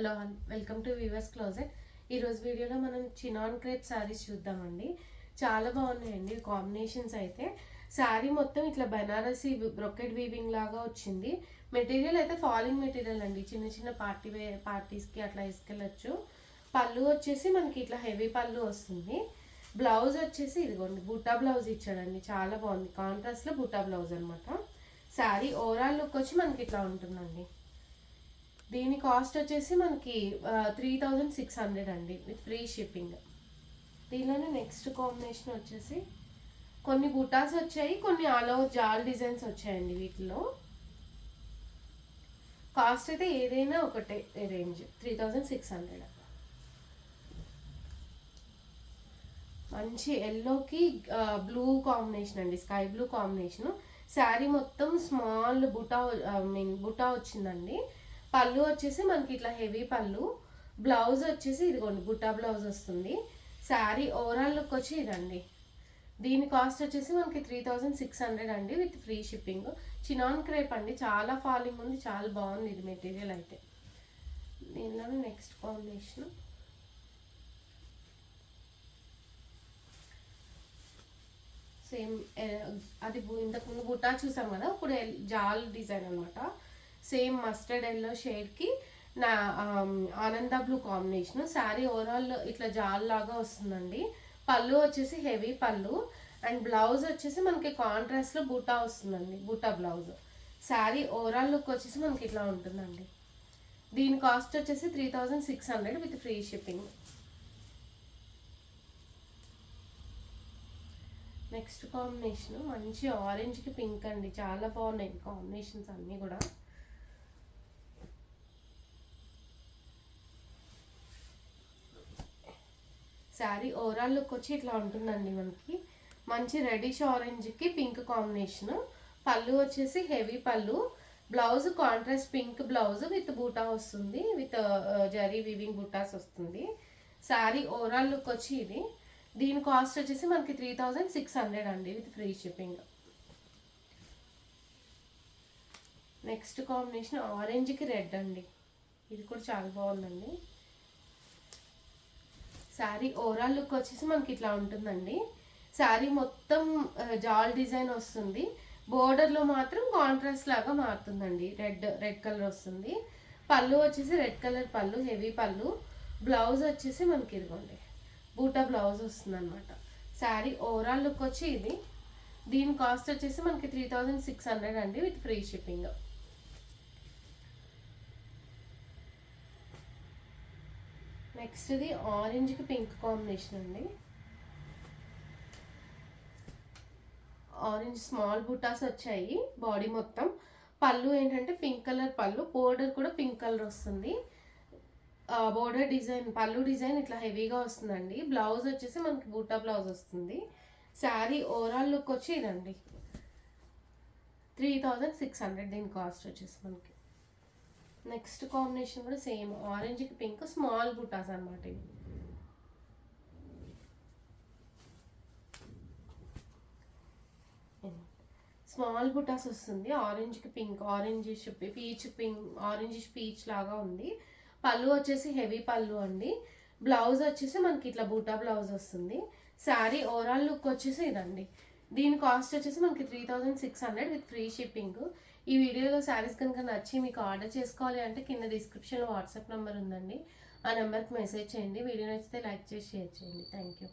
Hello welcome to Weavers Closet. ఈరోజు వీడియోలో మనం చినాన్ క్రేప్ శారీస్ చూద్దామండి. చాలా బాగున్నాయండి కాంబినేషన్స్ అయితే. శారీ మొత్తం ఇట్లా బనారసి బ్రొకెట్ వీవింగ్ లాగా వచ్చింది. మెటీరియల్ అయితే ఫాలింగ్ మెటీరియల్ అండి. చిన్న చిన్న పార్టీస్కి అట్లా వేసుకెళ్ళచ్చు. పళ్ళు వచ్చేసి మనకి ఇట్లా హెవీ పళ్ళు వస్తుంది. బ్లౌజ్ వచ్చేసి ఇదిగోండి బుట్టా బ్లౌజ్ ఇచ్చాడండి. చాలా బాగుంది. కాంట్రాస్ట్లో బుట్టా బ్లౌజ్ అనమాట. శారీ ఓవరాల్ లుక్ వచ్చి మనకి ఇట్లా ఉంటుందండి. దీని కాస్ట్ వచ్చేసి మనకి 3600 అండి విత్ ఫ్రీ షిప్పింగ్. దీనిలోనే నెక్స్ట్ కాంబినేషన్ వచ్చేసి కొన్ని బుటాస్ వచ్చాయి, కొన్ని ఆల్ ఓవర్ జాల్ డిజైన్స్ వచ్చాయండి. వీటిలో కాస్ట్ అయితే ఏదైనా ఒకటే రేంజ్ 3600. మంచి ఎల్లోకి బ్లూ కాంబినేషన్ అండి, స్కై బ్లూ కాంబినేషన్. శారీ మొత్తం స్మాల్ బుటా వచ్చిందండి. పళ్ళు వచ్చేసి మనకి ఇట్లా హెవీ పళ్ళు. బ్లౌజ్ వచ్చేసి ఇదిగోండి బుట్టా బ్లౌజ్ వస్తుంది. శారీ ఓవరాల్ లుక్ వచ్చి ఇదండి. దీని కాస్ట్ వచ్చేసి మనకి 3600 అండి with free shipping. Chinon crepe అండి, చాలా ఫాలింగ్ ఉంది, చాలా బాగుంది ఇది మెటీరియల్ అయితే. దీనిలోనే నెక్స్ట్ కాంబినేషన్ సేమ్ అది ఇంతకుముందు బుట్టా చూసాం కదా, ఇప్పుడు జాల్ డిజైన్ అనమాట. సేమ్ మస్టర్డ్ ఎల్లో షేడ్కి నా ఆనంద బ్లూ కాంబినేషన్. శారీ ఓవరాల్ ఇట్లా జాల్ లాగా వస్తుందండి. పళ్ళు వచ్చేసి హెవీ పళ్ళు అండ్ బ్లౌజ్ వచ్చేసి మనకి కాంట్రాస్ట్లో బూటా వస్తుందండి, బూటా బ్లౌజ్. శారీ ఓవరాల్ లుక్ వచ్చేసి మనకి ఇట్లా ఉంటుందండి. దీని కాస్ట్ వచ్చేసి 3600 with free shipping. Next combination మంచి ఆరెంజ్కి పింక్ అండి. చాలా బాగున్నాయి కాంబినేషన్స్ అన్నీ కూడా. శారీ ఓవరాల్ లుక్ వచ్చి ఇట్లా ఉంటుందండి. మనకి మంచి రెడిష్ ఆరెంజ్కి పింక్ కాంబినేషన్. పళ్ళు వచ్చేసి హెవీ పళ్ళు. Blouse contrast pink blouse with బూటా వస్తుంది, విత్ జరీ వీవింగ్ బూటాస్ వస్తుంది. శారీ ఓవరాల్ లుక్ వచ్చి ఇది. దీని కాస్ట్ వచ్చేసి మనకి 3600 అండి with free shipping. Next combination ఆరెంజ్కి రెడ్ అండి. ఇది కూడా చాలా బాగుందండి. శారీ ఓవరాల్ లుక్ వచ్చేసి మనకి ఇట్లా ఉంటుందండి. శారీ మొత్తం జాల్ డిజైన్ వస్తుంది. బోర్డర్లో మాత్రం కాంట్రాస్ట్ లాగా మారుతుందండి. రెడ్ కలర్ వస్తుంది. పళ్ళు వచ్చేసి రెడ్ కలర్ పళ్ళు, హెవీ పళ్ళు. బ్లౌజ్ వచ్చేసి మనకి ఇదిగోండి బూటా బ్లౌజ్ వస్తుంది అనమాట. శారీ ఓవరాల్ లుక్ వచ్చి ఇది. దీని కాస్ట్ వచ్చేసి మనకి 3600 అండి విత్ ఫ్రీ షిప్పింగ్. నెక్స్ట్ ఇది ఆరెంజ్కి పింక్ కాంబినేషన్ అండి. ఆరెంజ్ స్మాల్ బుటాస్ వచ్చాయి బాడీ మొత్తం. పళ్ళు ఏంటంటే పింక్ కలర్ పళ్ళు, బోర్డర్ కూడా పింక్ కలర్ వస్తుంది. బోర్డర్ డిజైన్ పళ్ళు డిజైన్ ఇట్లా హెవీగా వస్తుందండి. బ్లౌజ్ వచ్చేసి మనకి బూటా బ్లౌజ్ వస్తుంది. శారీ ఓవరాల్ లుక్ వచ్చి ఇదండి 3600. దీని కాస్ట్ వచ్చేసి మనకి. నెక్స్ట్ కాంబినేషన్ కూడా సేమ్ ఆరెంజ్కి పింక్, స్మాల్ బుటాస్ అనమాట ఇవి. స్మాల్ బుటాస్ వస్తుంది. ఆరెంజ్కి pink, orangish peach pink, orangish peach లాగా ఉంది. పళ్ళు వచ్చేసి హెవీ పళ్ళు అండి. బ్లౌజ్ వచ్చేసి మనకి ఇట్లా బూటా బ్లౌజ్ వస్తుంది. శారీ ఓవరాల్ లుక్ వచ్చేసి ఇదండి. దీని కాస్ట్ వచ్చేసి మనకి 3600 విత్ ఫ్రీ షిప్పింగ్. ఈ వీడియోలో శారీస్ కనుక నచ్చి మీకు ఆర్డర్ చేసుకోవాలి అంటే కింద డిస్క్రిప్షన్లో వాట్సాప్ నెంబర్ ఉందండి. ఆ నెంబర్కి మెసేజ్ చేయండి. వీడియో నచ్చితే లైక్ చేసి షేర్ చేయండి. Thank you.